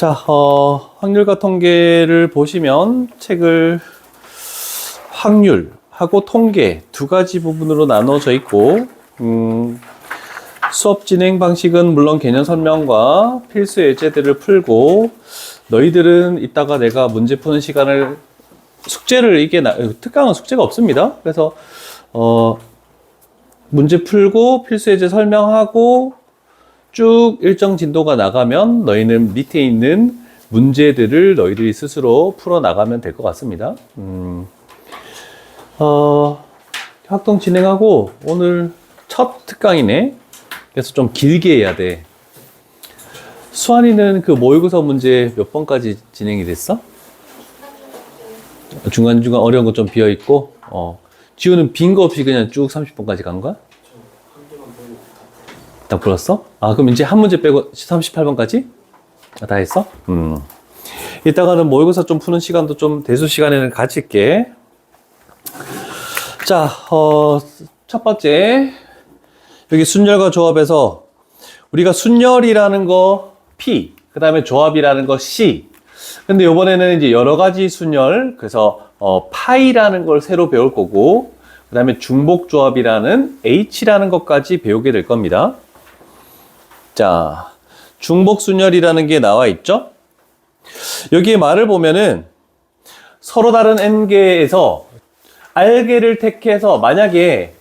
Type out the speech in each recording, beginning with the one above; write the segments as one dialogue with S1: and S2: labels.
S1: 자, 확률과 통계를 보시면 책을 확률하고 통계 두 가지 부분으로 나눠져 있고, 수업 진행 방식은 물론 개념 설명과 필수 예제들을 풀고, 너희들은 이따가 내가 문제 푸는 시간을 숙제를 특강은 숙제가 없습니다. 그래서 문제 풀고 필수 예제 설명하고 쭉 일정 진도가 나가면 너희는 밑에 있는 문제들을 너희들이 스스로 풀어 나가면 될 것 같습니다. 활동 진행하고 오늘 첫 특강이네. 그래서 좀 길게 해야 돼. 수환이는 그 모의고사 문제 몇 번까지 진행이 됐어? 중간중간 어려운 거 좀 비어있고, 지우는 빈 거 없이 그냥 쭉 30번까지 간 거야? 다 풀었어? 아, 그럼 이제 한 문제 빼고 38번까지? 다 했어? 이따가는 모의고사 좀 푸는 시간도 좀 대수 시간에는 가질게. 자, 첫 번째. 여기 순열과 조합에서 우리가 순열이라는 거 P, 그 다음에 조합이라는 거 C. 근데 이번에는 이제 여러 가지 순열, 그래서 파이라는 걸 새로 배울 거고, 그 다음에 중복조합이라는 H라는 것까지 배우게 될 겁니다. 자, 중복순열이라는 게 나와 있죠? 여기에 말을 보면은 서로 다른 n개에서 r개를 택해서 만약에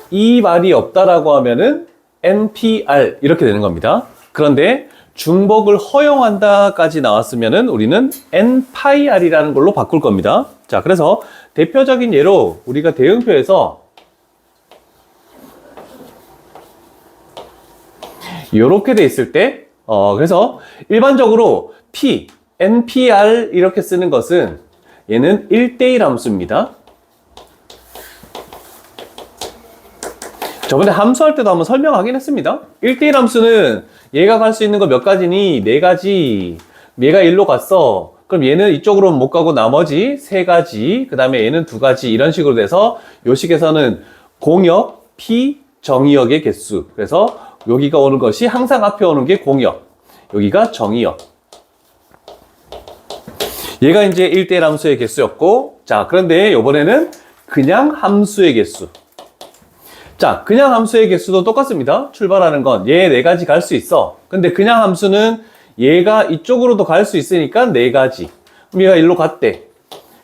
S1: 이 말이 없다라고 하면은 npr 이렇게 되는 겁니다. 그런데 중복을 허용한다까지 나왔으면은 우리는 npir이라는 걸로 바꿀 겁니다. 자, 그래서 대표적인 예로 우리가 대응표에서 이렇게 돼 있을 때, 그래서 일반적으로 P, NPR 이렇게 쓰는 것은 얘는 1대1 함수입니다. 저번에 함수할 때도 한번 설명하긴 했습니다. 1대1 함수는 얘가 갈 수 있는 거 몇 가지니? 4가지. 얘가 1로 갔어. 그럼 얘는 이쪽으로는 못 가고 나머지 3가지, 그 다음에 얘는 2가지 이런 식으로 돼서 요 식에서는 공역, P, 정의역의 개수. 그래서 여기가 오는 것이 항상 앞에 오는 게 공역, 여기가 정의역. 얘가 이제 1대1 함수의 개수였고, 자, 그런데 이번에는 그냥 함수의 개수. 자, 그냥 함수의 개수도 똑같습니다. 출발하는 건 얘 4가지 갈 수 있어. 근데 그냥 함수는 얘가 이쪽으로도 갈 수 있으니까 4가지. 그럼 얘가 1로 갔대.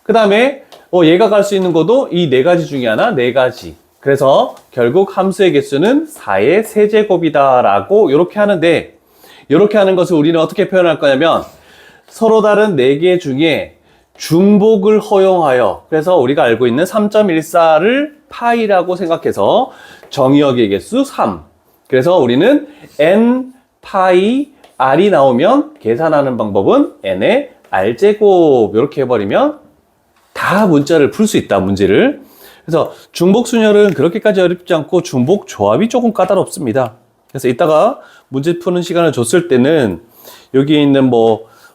S1: 그 다음에 얘가 갈 수 있는 것도 이 4가지 중에 하나, 4가지. 그래서 결국 함수의 개수는 4의 세제곱이다 라고 이렇게 하는데, 이렇게 하는 것을 우리는 어떻게 표현할 거냐면 서로 다른 4개 중에 중복을 허용하여, 그래서 우리가 알고 있는 3.14를 파이라고 생각해서 정의역의 개수 3. 그래서 우리는 n 파이 r이 나오면 계산하는 방법은 n의 r제곱 이렇게 해버리면 다 문자를 풀 수 있다, 문제를. 그래서 중복순열은 그렇게까지 어렵지 않고 중복조합이 조금 까다롭습니다. 그래서 이따가 문제 푸는 시간을 줬을 때는 여기 있는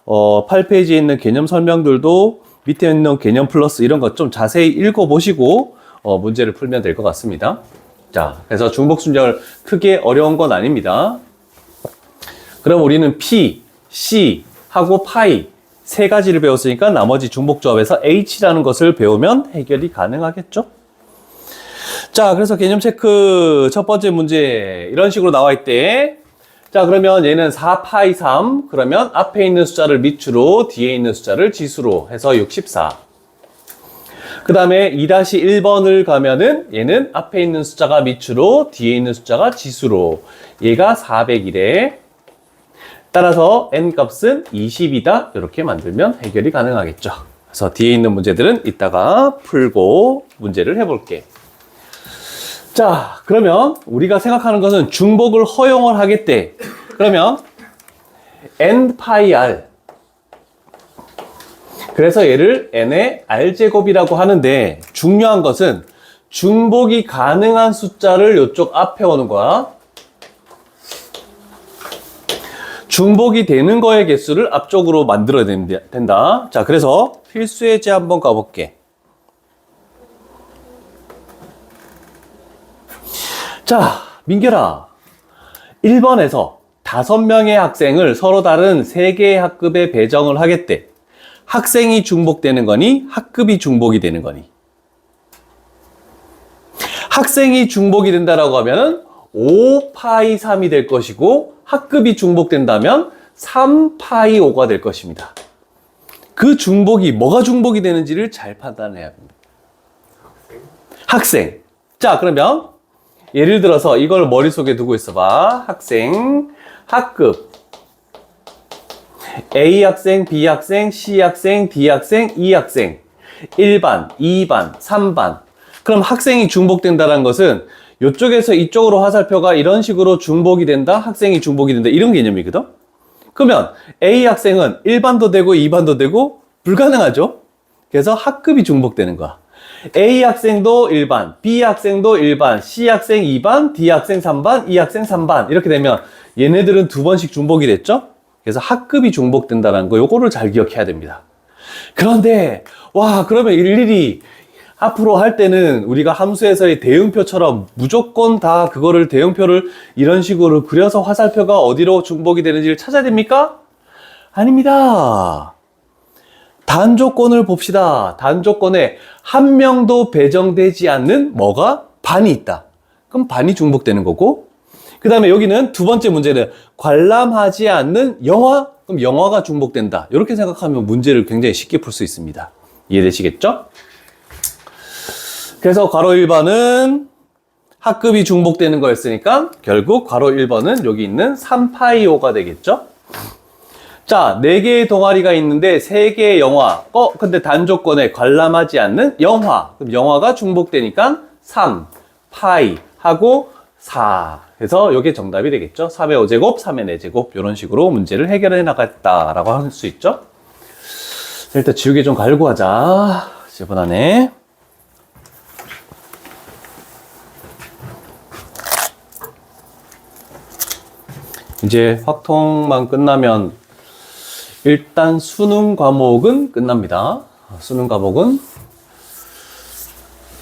S1: 8페이지에 있는 개념 설명들도 밑에 있는 개념 플러스 이런 것 좀 자세히 읽어보시고 문제를 풀면 될 것 같습니다. 자, 그래서 중복순열 크게 어려운 건 아닙니다. 그럼 우리는 P, C 하고 파이 3가지를 배웠으니까 나머지 중복조합에서 H라는 것을 배우면 해결이 가능하겠죠? 자, 그래서 개념 체크 첫 번째 문제 이런 식으로 나와 있대. 자, 그러면 얘는 4파이 3. 그러면 앞에 있는 숫자를 밑으로, 뒤에 있는 숫자를 지수로 해서 64. 그 다음에 2-1번을 가면은 얘는 앞에 있는 숫자가 밑으로, 뒤에 있는 숫자가 지수로. 얘가 400이래. 따라서 n 값은 20이다. 이렇게 만들면 해결이 가능하겠죠. 그래서 뒤에 있는 문제들은 이따가 풀고 문제를 해볼게. 자, 그러면 우리가 생각하는 것은 중복을 허용을 하겠대. 그러면 n 파이 r. 그래서 얘를 n의 r제곱이라고 하는데 중요한 것은 중복이 가능한 숫자를 이쪽 앞에 오는 거야. 중복이 되는 거의 개수를 앞쪽으로 만들어야 된다. 자, 그래서 필수 예제 한번 가볼게. 자, 민결아. 1번에서 5명의 학생을 서로 다른 3개의 학급에 배정을 하겠대. 학생이 중복되는 거니? 학급이 중복이 되는 거니? 학생이 중복이 된다라고 하면은 5파이 3이 될 것이고, 학급이 중복된다면 3파이 5가 될 것입니다. 그 중복이, 뭐가 중복이 되는지를 잘 판단해야 합니다. 학생. 자, 그러면 예를 들어서 이걸 머릿속에 두고 있어봐. 학생, 학급. A 학생, B 학생, C 학생, D 학생, E 학생. 1반, 2반, 3반. 그럼 학생이 중복된다는 것은 이쪽에서 이쪽으로 화살표가 이런 식으로 중복이 된다, 학생이 중복이 된다, 이런 개념이거든? 그러면 A 학생은 1반도 되고 2반도 되고 불가능하죠? 그래서 학급이 중복되는 거야. A 학생도 1반, B 학생도 1반, C 학생 2반, D 학생 3반, E 학생 3반. 이렇게 되면 얘네들은 2번씩 중복이 됐죠? 그래서 학급이 중복된다는 거, 요거를 잘 기억해야 됩니다. 그런데, 와, 그러면 일일이 앞으로 할 때는 우리가 함수에서의 대응표처럼 무조건 다 그거를 대응표를 이런 식으로 그려서 화살표가 어디로 중복이 되는지를 찾아야 됩니까? 아닙니다. 단조건을 봅시다. 단조건에 한 명도 배정되지 않는 뭐가? 반이 있다. 그럼 반이 중복되는 거고, 그 다음에 여기는 두 번째 문제는 관람하지 않는 영화? 그럼 영화가 중복된다. 이렇게 생각하면 문제를 굉장히 쉽게 풀 수 있습니다. 이해되시겠죠? 그래서 괄호 1번은 학급이 중복되는 거였으니까 결국 괄호 1번은 여기 있는 3파이5가 되겠죠? 자, 4개의 동아리가 있는데 3개의 영화. 근데 단조건에 관람하지 않는 영화. 그럼 영화가 중복되니까 3, 파이 하고 4. 그래서 이게 정답이 되겠죠? 3의 5제곱, 3의 4제곱. 이런 식으로 문제를 해결해 나갔다라고 할 수 있죠? 일단 지우개 좀 갈고 하자. 지저분하네. 이제 확통만 끝나면 일단 수능 과목은 끝납니다. 수능 과목은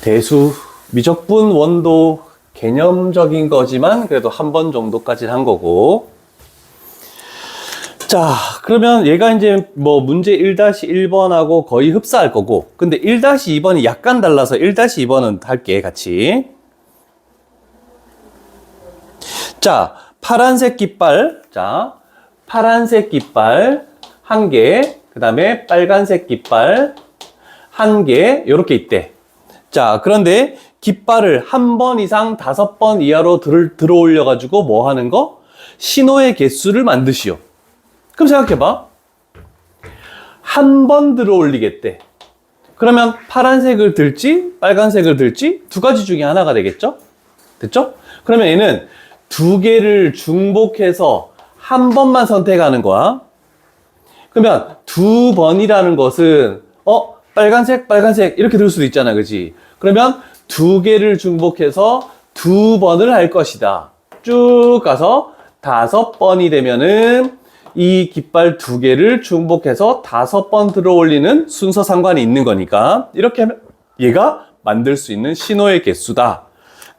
S1: 대수, 미적분, 원도 개념적인 거지만 그래도 한 번 정도까지는 한 거고. 자, 그러면 얘가 이제 뭐 문제 1-1번하고 거의 흡사할 거고, 근데 1-2번이 약간 달라서 1-2번은 할게, 같이. 자, 파란색 깃발. 자, 파란색 깃발 1개, 그 다음에 빨간색 깃발 1개, 요렇게 있대. 자, 그런데 깃발을 한 번 이상 5번 이하로 들어 올려가지고 뭐 하는 거? 신호의 개수를 만드시오. 그럼 생각해봐. 한 번 들어 올리겠대. 그러면 파란색을 들지, 빨간색을 들지, 두 가지 중에 하나가 되겠죠? 됐죠? 그러면 얘는 2개를 중복해서 한 번만 선택하는 거야. 그러면 2번이라는 것은 빨간색, 빨간색 이렇게 들 수도 있잖아, 그치? 그러면 2개를 중복해서 2번을 할 것이다. 쭉 가서 5번이 되면은 이 깃발 2개를 중복해서 5번 들어 올리는 순서 상관이 있는 거니까 이렇게 하면 얘가 만들 수 있는 신호의 개수다.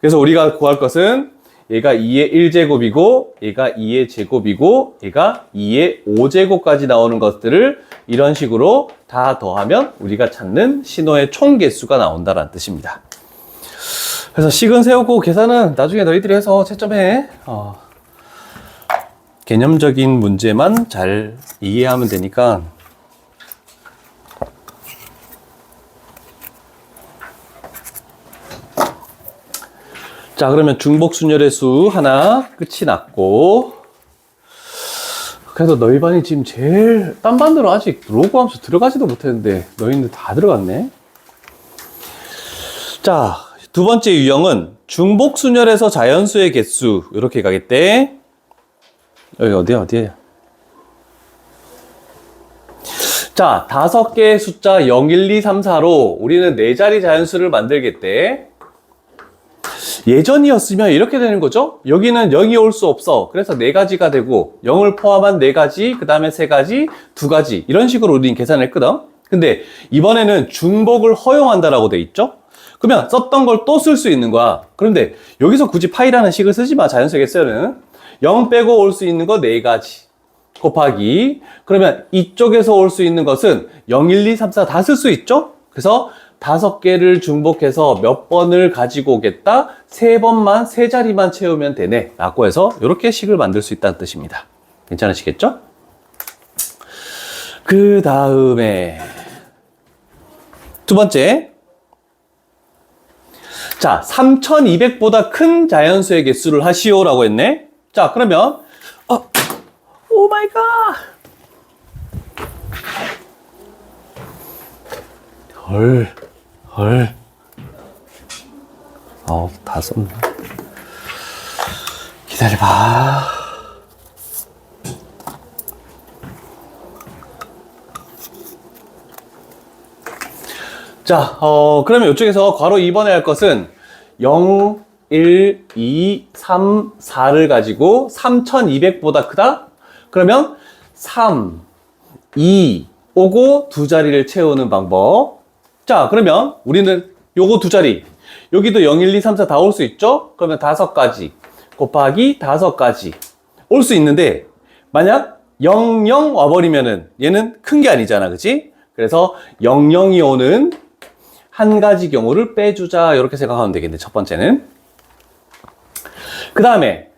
S1: 그래서 우리가 구할 것은 얘가 2의 1제곱이고 얘가 2의 제곱이고 얘가 2의 5제곱까지 나오는 것들을 이런 식으로 다 더하면 우리가 찾는 신호의 총 개수가 나온다는 뜻입니다. 그래서 식은 세우고 계산은 나중에 너희들이 해서 채점해. 개념적인 문제만 잘 이해하면 되니까. 자, 그러면 중복순열의 수 하나 끝이 났고, 그래도 너희 반이 지금 제일 딴 반대로 아직 로그 함수 들어가지도 못했는데 너희는 다 들어갔네. 자, 두 번째 유형은 중복순열에서 자연수의 개수 이렇게 가겠대. 여기 어디야? 자, 5개의 숫자 0, 1, 2, 3, 4로 우리는 4자리 자연수를 만들겠대. 예전이었으면 이렇게 되는 거죠. 여기는 0이 올 수 없어. 그래서 4가지가 되고 0을 포함한 4가지, 그 다음에 3가지, 2가지 이런 식으로 우리는 계산했거든. 근데 이번에는 중복을 허용한다라고 돼 있죠. 그러면 썼던 걸 또 쓸 수 있는 거야. 그런데 여기서 굳이 파이라는 식을 쓰지 마, 자연수 개수는. 0 빼고 올 수 있는 거 4가지. 곱하기. 그러면 이쪽에서 올 수 있는 것은 0, 1, 2, 3, 4 다 쓸 수 있죠? 그래서 5개를 중복해서 몇 번을 가지고 오겠다? 3번만, 3자리만 채우면 되네. 라고 해서 이렇게 식을 만들 수 있다는 뜻입니다. 괜찮으시겠죠? 그 다음에 두 번째. 자, 3200보다 큰 자연수의 개수를 하시오라고 했네. 자, 그러면 오 마이 갓. 헐. 다 썼네. 기다려봐. 자, 그러면 이쪽에서 괄호 2번에 할 것은 0, 1, 2, 3, 4를 가지고 3200보다 크다? 그러면 3, 2, 오고 두 자리를 채우는 방법. 자, 그러면 우리는 요거 두 자리. 여기도 0, 1, 2, 3, 4 다 올 수 있죠? 그러면 5가지 곱하기 5가지 올 수 있는데, 만약 0, 0 와버리면은 얘는 큰 게 아니잖아. 그치? 그래서 0, 0이 오는 한 가지 경우를 빼주자. 이렇게 생각하면 되겠네. 첫 번째는. 그 다음에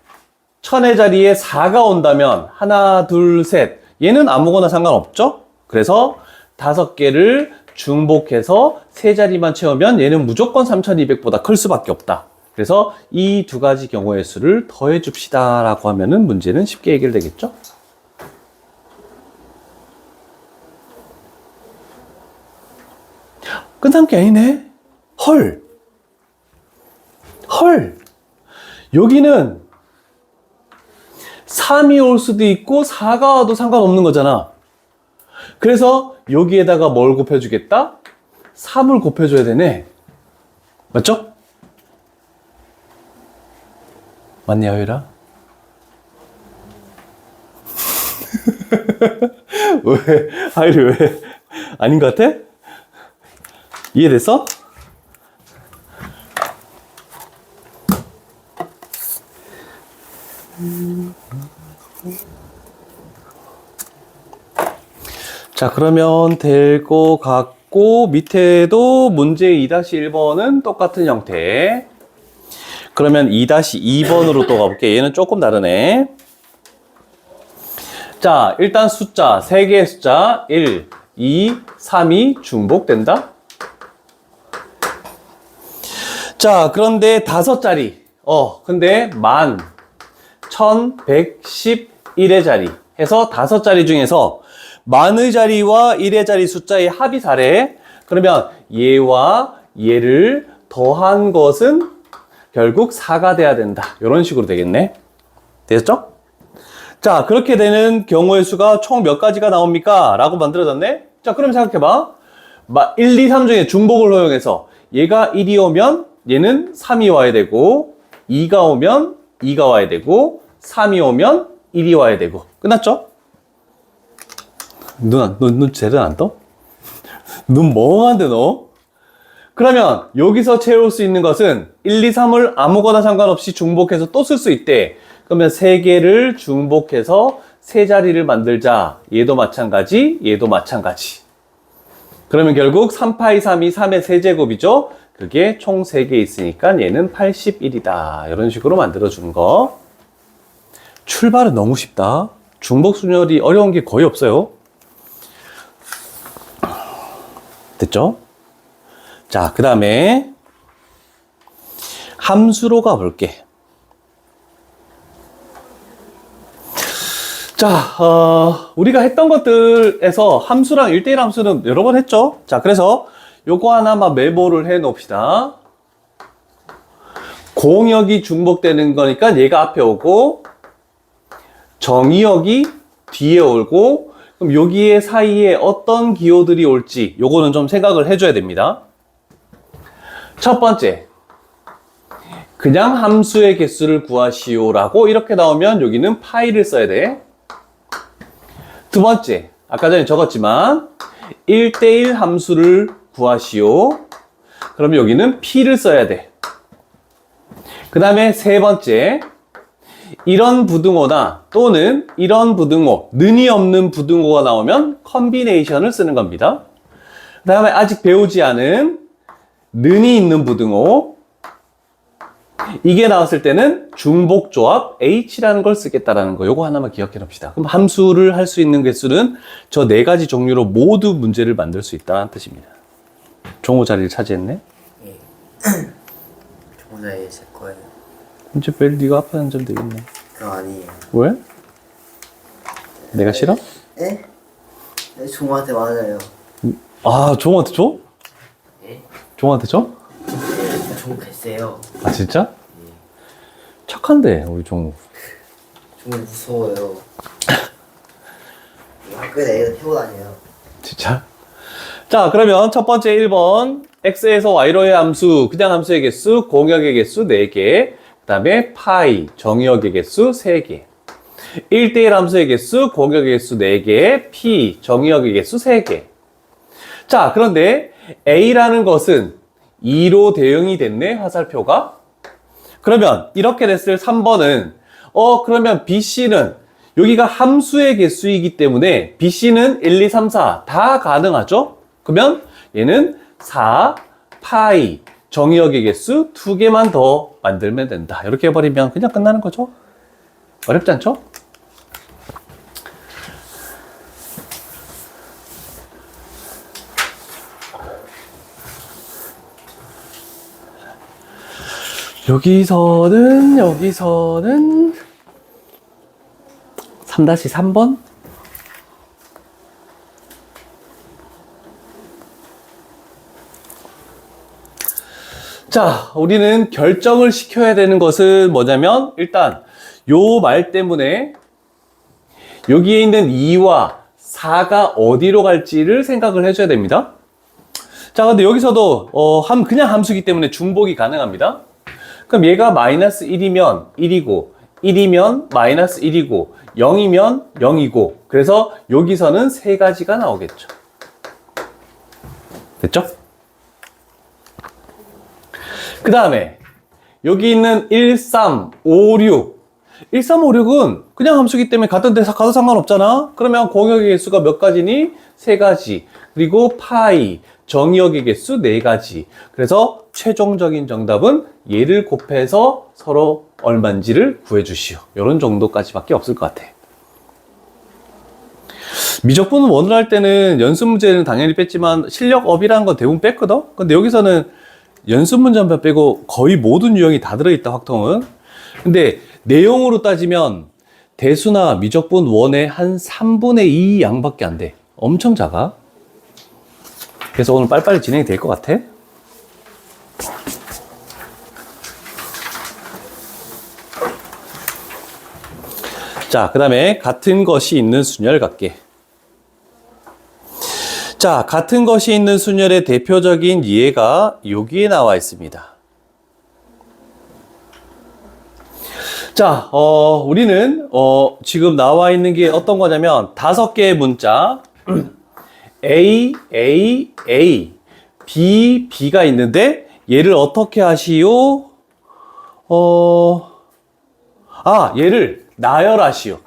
S1: 1000의 자리에 4가 온다면 하나, 둘, 셋. 얘는 아무거나 상관없죠? 그래서 5개를 중복해서 3자리만 채우면 얘는 무조건 3200보다 클 수밖에 없다. 그래서 이 두 가지 경우의 수를 더해 줍시다 라고 하면은 문제는 쉽게 해결되겠죠? 끝난 게 아니네. 헐. 여기는 3이 올 수도 있고 4가 와도 상관없는 거잖아. 그래서 여기에다가 뭘 곱해주겠다? 3을 곱해줘야 되네. 맞죠? 맞니, 하율아? 왜? 하율이 왜? 아닌 것 같아? 이해됐어? 자, 그러면 될 것 같고, 밑에도 문제 2-1번은 똑같은 형태. 그러면 2-2번으로 또 가볼게. 얘는 조금 다르네. 자, 일단 숫자, 3개의 숫자, 1, 2, 3이 중복된다. 자, 그런데 5자리. 근데 11,111의 자리 해서 5자리 중에서 만의 자리와 1의 자리 숫자의 합이 4래. 그러면 얘와 얘를 더한 것은 결국 4가 돼야 된다. 이런 식으로 되겠네. 됐죠? 자, 그렇게 되는 경우의 수가 총 몇 가지가 나옵니까? 라고 만들어졌네. 자, 그럼 생각해봐. 1, 2, 3 중에 중복을 허용해서 얘가 1이 오면 얘는 3이 와야 되고, 2가 오면 2가 와야 되고, 3이 오면 1이 와야 되고. 끝났죠? 눈 제대로 안 떠? 눈 멍한데 너? 그러면 여기서 채울 수 있는 것은 1, 2, 3을 아무거나 상관없이 중복해서 또 쓸 수 있대. 그러면 3개를 중복해서 3자리를 만들자. 얘도 마찬가지, 얘도 마찬가지. 그러면 결국 3파이 3이 3의 세제곱이죠. 그게 총 3개 있으니까 얘는 81이다. 이런 식으로 만들어주는 거. 출발은 너무 쉽다. 중복순열이 어려운 게 거의 없어요. 됐죠? 자, 그 다음에 함수로 가볼게. 자, 우리가 했던 것들에서 함수랑 1대1 함수는 여러 번 했죠? 자, 그래서 요거 하나만 메모를 해 놓읍시다. 공역이 중복되는 거니까 얘가 앞에 오고, 정의역이 뒤에 오고, 그럼 여기에 사이에 어떤 기호들이 올지 요거는 좀 생각을 해줘야 됩니다. 첫 번째, 그냥 함수의 개수를 구하시오라고 이렇게 나오면 여기는 파이를 써야 돼. 두 번째, 아까 전에 적었지만 1대1 함수를 구하시오. 그러면 여기는 p를 써야 돼. 그 다음에 세 번째, 이런 부등호나 또는 이런 부등호, 는이 없는 부등호가 나오면 컨비네이션을 쓰는 겁니다. 그 다음에 아직 배우지 않은 는이 있는 부등호, 이게 나왔을 때는 중복조합 H라는 걸 쓰겠다라는 거, 요거 하나만 기억해 놉시다. 그럼 함수를 할 수 있는 개수는 저 4가지 종류로 모두 문제를 만들 수 있다는 뜻입니다. 종호 자리를 차지했네?
S2: 예. 종호 자리 제 거예요.
S1: 이제 별 네가 앞에 앉으면 되겠네.
S2: 그거 아니에요.
S1: 왜? 내가 싫어?
S2: 예? 네, 종호한테 맞아요.
S1: 아, 종호한테 줘?
S2: 예?
S1: 종호한테 줘?
S2: 종호 글쎄요.
S1: 아, 진짜? 착한데, 우리 종호.
S2: 종호 무서워요. 학교에 애들 태워 다녀요.
S1: 진짜? 자, 그러면 첫 번째 1번. x에서 y로의 함수, 그냥 함수의 개수, 공역의 개수 4개. 그 다음에 파이, 정의역의 개수 3개. 1대1 함수의 개수, 공역의 개수 4개, p, 정의역의 개수 3개. 자, 그런데 a라는 것은 2로 대응이 됐네, 화살표가. 그러면 이렇게 됐을 3번은 그러면 bc는 여기가 함수의 개수이기 때문에 bc는 1, 2, 3, 4 다 가능하죠? 그러면 얘는 4, 파이, 정의역의 개수 2개만 더 만들면 된다. 이렇게 해버리면 그냥 끝나는 거죠? 어렵지 않죠? 여기서는 3-3번? 자, 우리는 결정을 시켜야 되는 것은 뭐냐면 일단 요 말 때문에 여기에 있는 2와 4가 어디로 갈지를 생각을 해줘야 됩니다. 자, 근데 여기서도 그냥 함수이기 때문에 중복이 가능합니다. 그럼 얘가 마이너스 1이면 1이고 1이면 마이너스 1이고 0이면 0이고 그래서 여기서는 3가지가 나오겠죠. 됐죠? 그 다음에 여기 있는 1, 3, 5, 6 1, 3, 5, 6은 그냥 함수이기 때문에 같은 데서 가도 상관없잖아. 그러면 공역의 개수가 몇 가지니? 3가지. 그리고 파이, 정의역의 개수 4가지. 그래서 최종적인 정답은 얘를 곱해서 서로 얼마인지를 구해주시오. 이런 정도까지밖에 없을 것 같아. 미적분 원을 할 때는 연습 문제는 당연히 뺐지만 실력업이라는 건 대부분 뺐거든? 근데 여기서는 연습 문제 한 번 빼고 거의 모든 유형이 다 들어있다, 확통은. 근데 내용으로 따지면 대수나 미적분 원의 한 3분의 2 양밖에 안 돼. 엄청 작아. 그래서 오늘 빨리빨리 진행이 될 것 같아. 자, 그 다음에 같은 것이 있는 순열 갈게. 자, 같은 것이 있는 순열의 대표적인 예가 여기에 나와 있습니다. 자, 우리는 지금 나와 있는 게 어떤 거냐면 5개의 문자 A, A, A, B, B가 있는데 얘를 어떻게 하시오? 얘를 나열하시오.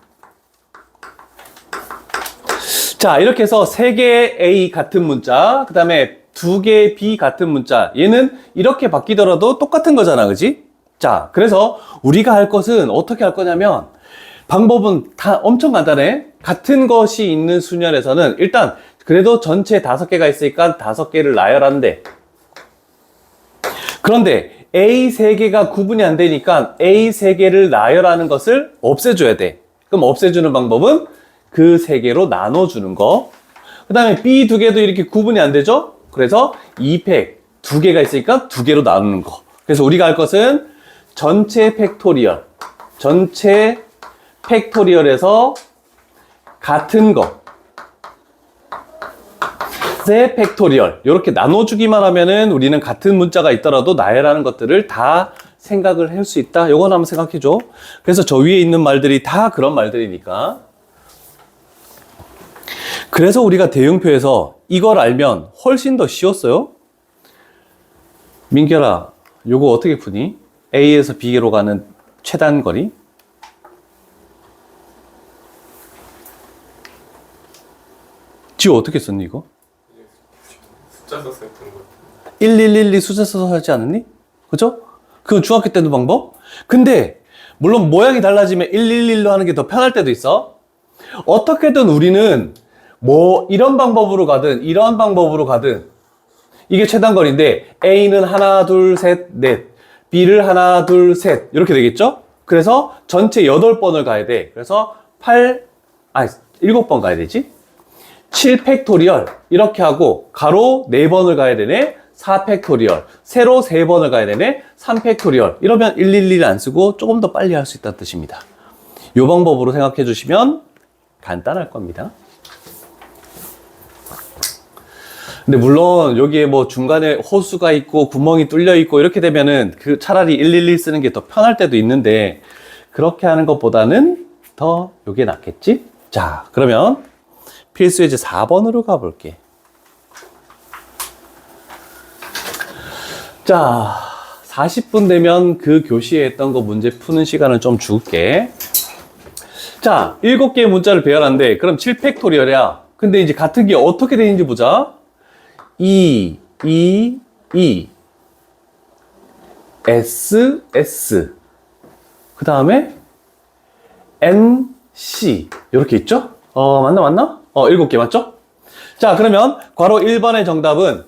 S1: 자, 이렇게 해서 3개의 A 같은 문자, 그 다음에 2개의 B 같은 문자, 얘는 이렇게 바뀌더라도 똑같은 거잖아, 그지? 자, 그래서 우리가 할 것은 어떻게 할 거냐면 방법은 다 엄청 간단해. 같은 것이 있는 순열에서는 일단 그래도 전체 5개가 있으니까 5개를 나열한대. 그런데 A 3개가 구분이 안 되니까 A 3개를 나열하는 것을 없애줘야 돼. 그럼 없애주는 방법은 그 3개로 나눠주는 거. 그 다음에 B 2개도 이렇게 구분이 안 되죠? 그래서 2팩 2개가 있으니까 2개로 나누는 거. 그래서 우리가 할 것은 전체 팩토리얼에서 같은 것 의 팩토리얼 이렇게 나눠주기만 하면은 우리는 같은 문자가 있더라도 나열하는 것들을 다 생각을 할 수 있다. 요건 한번 생각해줘. 그래서 저 위에 있는 말들이 다 그런 말들이니까. 그래서 우리가 대응표에서 이걸 알면 훨씬 더 쉬웠어요. 민결아, 요거 어떻게 푸니? A에서 B로 가는 최단 거리? 지호 어떻게 썼니, 이거?
S3: 숫자 써서 했던 거.
S1: 1112 숫자 써서 하지 않았니? 그죠? 그건 중학교 때도 방법? 근데, 물론 모양이 달라지면 111로 하는 게 더 편할 때도 있어. 어떻게든 우리는 뭐, 이런 방법으로 가든, 이런 방법으로 가든, 이게 최단거리인데, A는 하나, 둘, 셋, 넷. B를 하나, 둘, 셋. 이렇게 되겠죠? 그래서 전체 8번을 가야 돼. 그래서 7번 가야 되지? 7팩토리얼. 이렇게 하고, 가로 4번을 가야 되네. 4팩토리얼. 세로 3번을 가야 되네. 3팩토리얼. 이러면 111 안 쓰고 조금 더 빨리 할 수 있다는 뜻입니다. 이 방법으로 생각해 주시면 간단할 겁니다. 근데 물론 여기에 뭐 중간에 호수가 있고 구멍이 뚫려 있고 이렇게 되면은 그 차라리 111 쓰는 게 더 편할 때도 있는데 그렇게 하는 것보다는 더 요게 낫겠지? 자, 그러면 필수 예제 4번으로 가볼게. 자, 40분 되면 그 교시에 했던 거 문제 푸는 시간을 좀 줄게. 자, 7개의 문자를 배열한데 그럼 7팩토리얼이야. 근데 이제 같은 게 어떻게 되는지 보자. 2, S, S. 그 다음에 N, C. 이렇게 있죠? 맞나? 7개 맞죠? 자, 그러면 괄호 1번의 정답은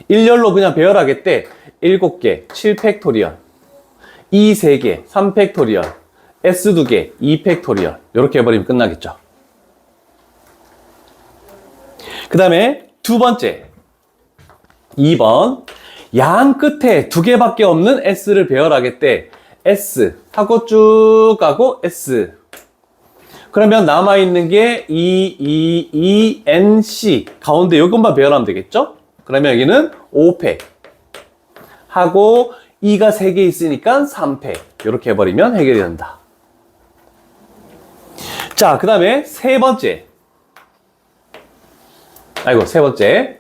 S1: 일렬로 그냥 배열하겠대. 7개, 7팩토리얼. E 3개, 3팩토리얼. S 2개, 2팩토리얼. 이렇게 해버리면 끝나겠죠. 그 다음에 두 번째. 2번. 양 끝에 2개밖에 없는 S를 배열하겠대. S 하고 쭉 가고 S. 그러면 남아있는 게 N, C. 가운데 이것만 배열하면 되겠죠? 그러면 여기는 5팩. 하고 E가 3개 있으니까 3팩. 이렇게 해버리면 해결이 된다. 자, 그 다음에 세 번째. 세 번째.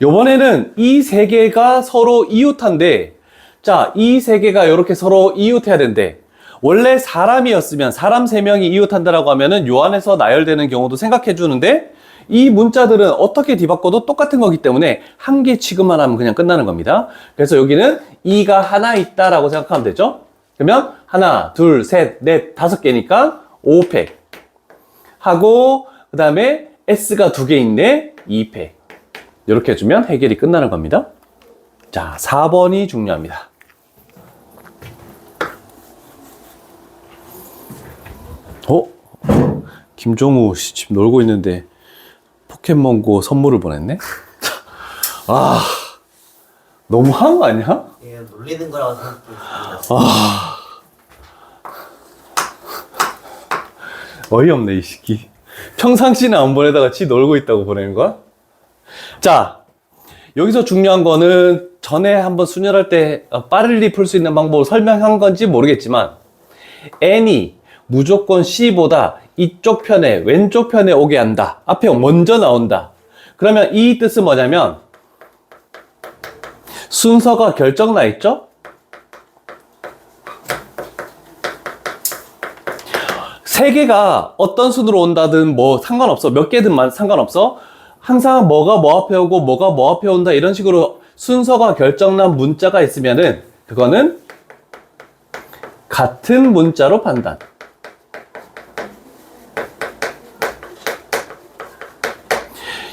S1: 요번에는 이 3개가 서로 이웃한데, 자, 이 3개가 이렇게 서로 이웃해야 된대. 원래 사람이었으면 사람 3명이 이웃한다라고 하면은 요 안에서 나열되는 경우도 생각해 주는데, 이 문자들은 어떻게 뒤바꿔도 똑같은 거기 때문에 한 개 취급만 하면 그냥 끝나는 겁니다. 그래서 여기는 E가 하나 있다라고 생각하면 되죠. 그러면 하나, 둘, 셋, 넷, 5개니까 5팩. 하고 그 다음에 S가 2개 있네. 2팩. 이렇게 해주면 해결이 끝나는 겁니다. 자, 4번이 중요합니다. 김종우 씨 지금 놀고 있는데 포켓몬고 선물을 보냈네? 너무한 거 아니야?
S2: 예, 놀리는 거라고 생각했습니다.
S1: 어이없네, 이 새끼. 평상시는 안 보내다가 지 놀고 있다고 보내는 거야? 자, 여기서 중요한 거는 전에 한번 순열할 때 빠르게 풀 수 있는 방법을 설명한 건지 모르겠지만 N이 무조건 C보다 이쪽 편에, 왼쪽 편에 오게 한다. 앞에 먼저 나온다. 그러면 이 뜻은 뭐냐면 순서가 결정 나 있죠? 세 개가 어떤 순으로 온다든 뭐 상관없어. 몇 개든 상관없어. 항상 뭐가 뭐 앞에 오고 뭐가 뭐 앞에 온다 이런 식으로 순서가 결정난 문자가 있으면은 그거는 같은 문자로 판단.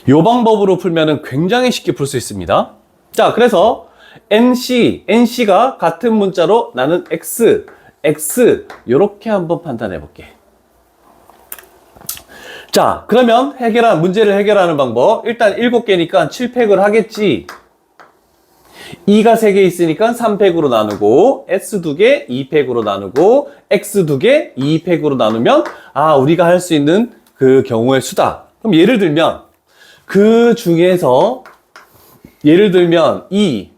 S1: 요 방법으로 풀면은 굉장히 쉽게 풀 수 있습니다. 자, 그래서 NC가 같은 문자로 나는 X, 요렇게 한번 판단해 볼게. 자, 그러면 문제를 해결하는 방법. 일단 7개니까 7팩을 하겠지. E가 3개 있으니까 3팩으로 나누고, S 2개, 2팩으로 나누고, X 2개, 2팩으로 나누면, 우리가 할 수 있는 그 경우의 수다. 그럼 예를 들면, 그 중에서, 예를 들면, E,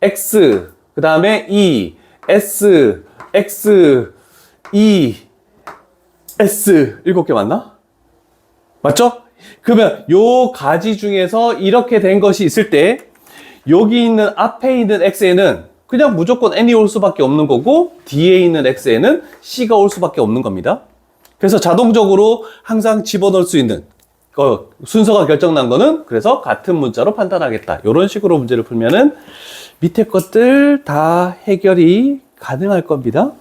S1: X, 그 다음에 E, S, X, E, S, 7개 맞나? 맞죠? 그러면 요 가지 중에서 이렇게 된 것이 있을 때 여기 있는 앞에 있는 X에는 그냥 무조건 N이 올 수밖에 없는 거고 뒤에 있는 X에는 C가 올 수밖에 없는 겁니다. 그래서 자동적으로 항상 집어넣을 수 있는 순서가 결정난 거는 그래서 같은 문자로 판단하겠다. 이런 식으로 문제를 풀면은 밑에 것들 다 해결이 가능할 겁니다.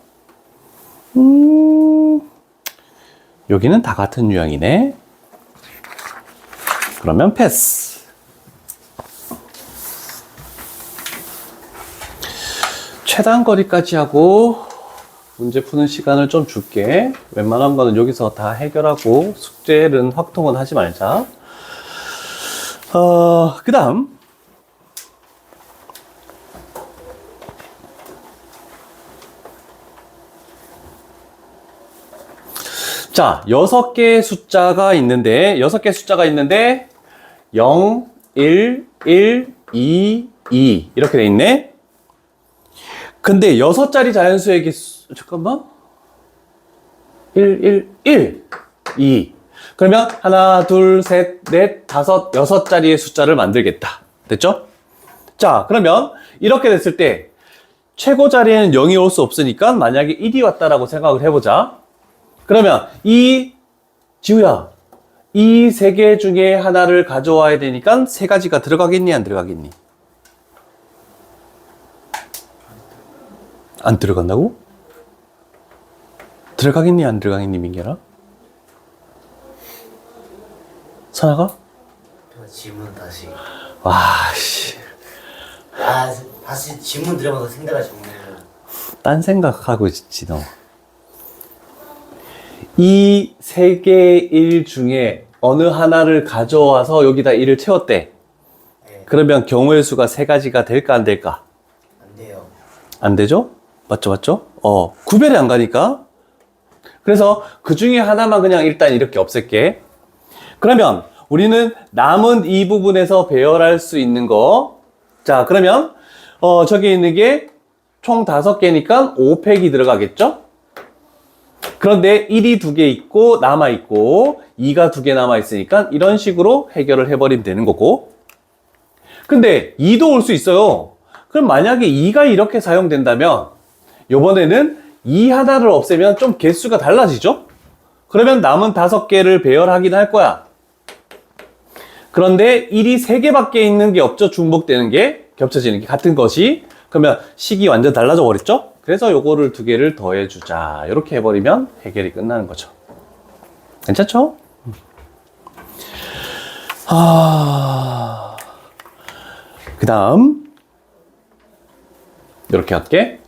S1: 여기는 다 같은 유형이네. 그러면 패스. 최단 거리까지 하고 문제 푸는 시간을 좀 줄게. 웬만한 거는 여기서 다 해결하고 숙제는 확통은 하지 말자. 그 다음 자, 6개의 숫자가 있는데 0, 1, 1, 2, 2 이렇게 돼 있네. 근데 6자리 자연수의 개수 잠깐만 1, 2 그러면 하나, 둘, 셋, 넷, 다섯, 6자리의 숫자를 만들겠다. 됐죠? 자, 그러면 이렇게 됐을 때 최고 자리에는 0이 올 수 없으니까 만약에 1이 왔다라고 생각을 해보자. 그러면 지우야, 이 3개 중에 하나를 가져와야 되니까 3가지가 들어가겠니, 안 들어가겠니? 안 들어간다고? 들어가겠니, 안 들어가겠니, 민결아? 선아가?
S2: 질문 다시.
S1: 와, 씨.
S2: 다시 질문 들어봐서 생각을 정리해.
S1: 딴 생각하고 있지, 너. 이 3개의 일 중에 어느 하나를 가져와서 여기다 1을 채웠대.
S2: 네.
S1: 그러면 경우의 수가 3가지가 될까, 안 될까?
S2: 안 돼요.
S1: 안 되죠? 맞죠? 구별이 안 가니까. 그래서 그 중에 하나만 그냥 일단 이렇게 없앨게. 그러면 우리는 남은 이 부분에서 배열할 수 있는 거. 자, 그러면, 저기 있는 게 총 5개니까 5팩이 들어가겠죠? 그런데 1이 2개 있고, 남아있고, 2가 2개 남아있으니까 이런 식으로 해결을 해버리면 되는 거고. 근데 2도 올 수 있어요. 그럼 만약에 2가 이렇게 사용된다면, 요번에는 2 하나를 없애면 좀 개수가 달라지죠? 그러면 남은 5개를 배열하긴 할 거야. 그런데 1이 3개밖에 있는 게 없죠? 중복되는 게, 겹쳐지는 게 같은 것이. 그러면 식이 완전 달라져 버렸죠? 그래서 요거를 2개를 더해주자. 이렇게 해버리면 해결이 끝나는 거죠. 괜찮죠? 그 다음 이렇게 할게.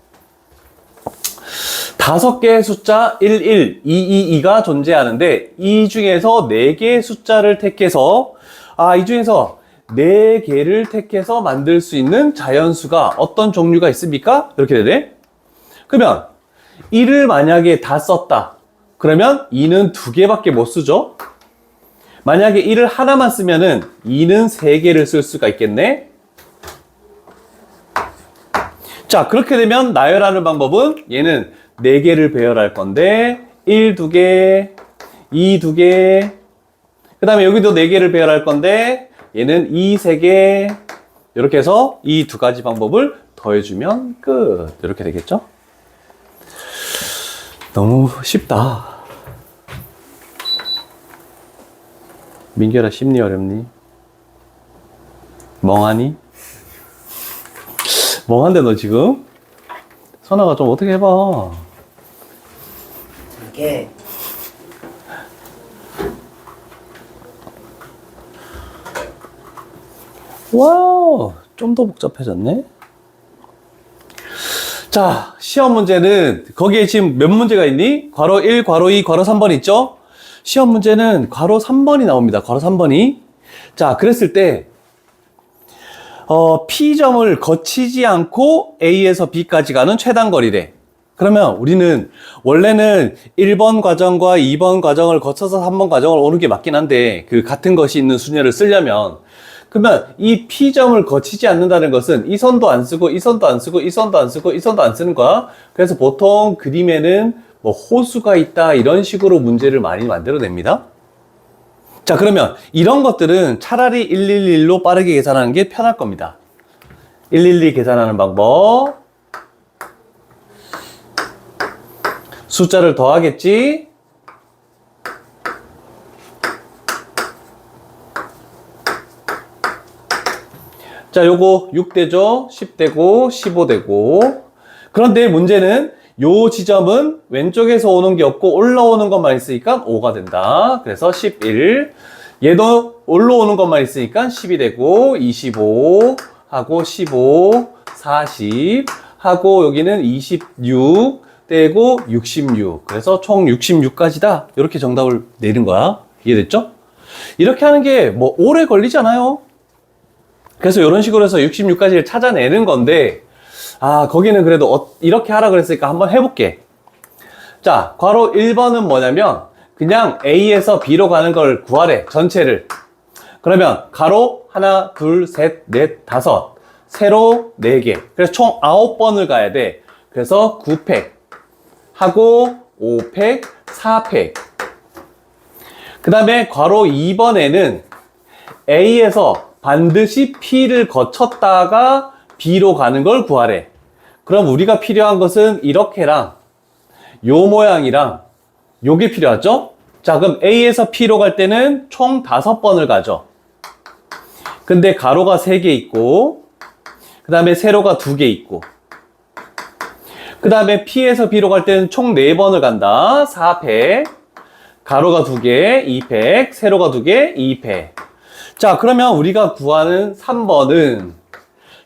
S1: 5개의 숫자 1, 1, 2, 2, 2가 존재하는데 이 중에서 4개의 숫자를 택해서 이 중에서 4개를 택해서 만들 수 있는 자연수가 어떤 종류가 있습니까? 이렇게 되네. 그러면 1을 만약에 다 썼다. 그러면 2는 2개밖에 못 쓰죠. 만약에 1을 하나만 쓰면은 2는 3개를 쓸 수가 있겠네. 자, 그렇게 되면 나열하는 방법은 얘는 4개를 배열할 건데 1, 2개, 2, 2개 그 다음에 여기도 4개를 배열할 건데 얘는 2, 3개 이렇게 해서 이 2가지 방법을 더해주면 끝. 이렇게 되겠죠? 너무 쉽다. 민결아, 쉽니 어렵니? 멍하니? 멍한데 너 지금? 선아가 좀 어떻게 해봐.
S2: 이게
S1: 와우, 좀 더 복잡해졌네. 자, 시험 문제는 거기에 지금 몇 문제가 있니? 괄호 1, 괄호 2, 괄호 3번 있죠? 시험 문제는 괄호 3번이 나옵니다. 괄호 3번이. 자, 그랬을 때 P점을 거치지 않고 A에서 B까지 가는 최단 거리래. 그러면 우리는 원래는 1번 과정과 2번 과정을 거쳐서 3번 과정을 오는 게 맞긴 한데 그 같은 것이 있는 수녀를 쓰려면 그러면 이 P점을 거치지 않는다는 것은 이 선도 안 쓰고 이 선도 안 쓰고 이 선도 안 쓰고 이 선도 안 쓰는 거야. 그래서 보통 그림에는 뭐 호수가 있다 이런 식으로 문제를 많이 만들어냅니다. 자, 그러면 이런 것들은 차라리 111로 빠르게 계산하는 게 편할 겁니다. 112 계산하는 방법. 숫자를 더하겠지. 자, 요거 6되죠? 10되고, 15되고. 그런데 문제는 요 지점은 왼쪽에서 오는 게 없고 올라오는 것만 있으니까 5가 된다. 그래서 11. 얘도 올라오는 것만 있으니까 10이 되고, 25 하고 15, 40 하고 여기는 26 떼고 66. 그래서 총 66까지다. 이렇게 정답을 내는 거야. 이해됐죠? 이렇게 하는 게 뭐 오래 걸리잖아요. 그래서 이런 식으로 해서 66까지를 찾아내는 건데, 거기는 그래도 이렇게 하라 그랬으니까 한번 해볼게. 자, 괄호 1번은 뭐냐면 그냥 A에서 B로 가는 걸 구하래. 전체를. 그러면 가로 하나, 둘, 셋, 넷, 다섯. 세로 4개. 그래서 총 9번을 가야 돼. 그래서 9팩 하고 5팩, 4팩. 그 다음에 괄호 2번에는 A에서 반드시 P를 거쳤다가 B로 가는 걸 구하래. 그럼 우리가 필요한 것은 이렇게랑 요 모양이랑 요게 필요하죠? 자, 그럼 A에서 P로 갈 때는 총 5번을 가죠. 근데 가로가 3개 있고, 그 다음에 세로가 2개 있고, 그 다음에 P에서 B로 갈 때는 총 4번을 간다. 4팩. 가로가 2개, 2팩. 세로가 2개, 2팩. 자, 그러면 우리가 구하는 3번은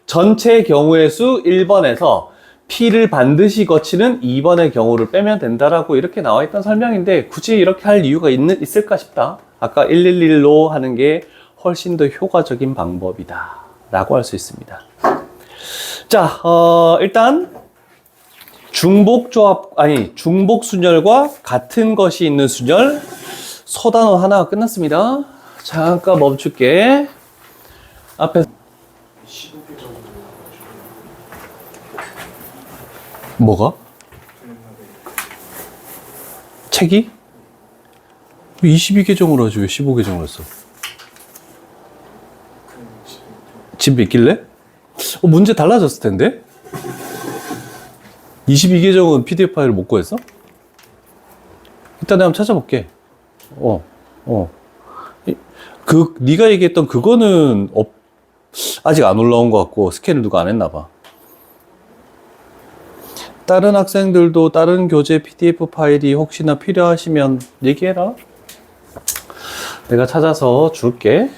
S1: 전체 경우의 수 1번에서 P를 반드시 거치는 2번의 경우를 빼면 된다라고 이렇게 나와 있던 설명인데 굳이 이렇게 할 이유가 있을까 싶다. 아까 111로 하는 게 훨씬 더 효과적인 방법이다 라고 할 수 있습니다. 자, 일단 중복순열과 같은 것이 있는 순열 소단어 하나가 끝났습니다. 잠깐 멈출게. 앞에
S3: 15개 정도
S1: 뭐가? 책이? 22계정으로 하지 왜 15계정으로 했어? 집에 있길래? 문제 달라졌을 텐데? 22계정은 PDF 파일을 못 구했어? 일단 내가 한번 찾아볼게. 네가 얘기했던 그거는 아직 안 올라온 것 같고 스캔을 누가 안 했나 봐. 다른 학생들도 다른 교재 PDF 파일이 혹시나 필요하시면 얘기해라. 내가 찾아서 줄게.